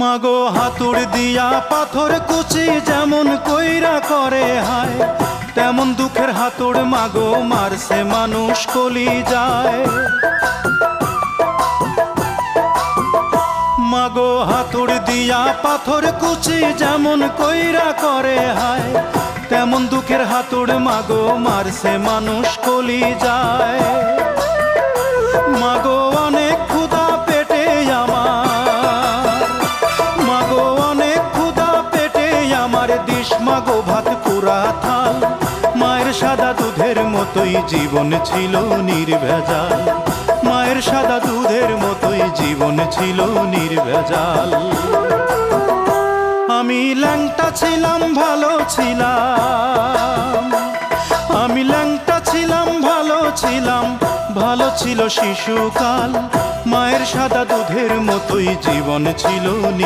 মাগো হাতুড় দিয়া পাথর কুচি যেমন কইরা করে হায়, তেমন দুঃখের হাতুড় মাগো মারছে মানুষ কলি যায়। মাগো হাতুড় দিয়া পাথর কুচি যেমন কইরা করে হায়, তেমন দুঃখের হাতুড় মাগো মারছে মানুষ কলি যায়। মাগো অনেক ক্ষুধা পেটে আমার, মাগো অনেক ক্ষুধা পেটে আমার, দিস মাগো ভাত পুরা থাল। মায়ের সাদা দুধের মতোই জীবন ছিল নির্ভেজাল, মায়ের সাদা দুধের মতোই জীবন ছিল নির্ভেজাল। আমি ল্যাংটা ছিলাম ভালো ছিলাম, আমি ল্যাংটা ছিলাম ভালো ছিলাম, ভালো ছিল শিশুকাল। মায়ের সাদা দুধের মতোই জীবন ছিল।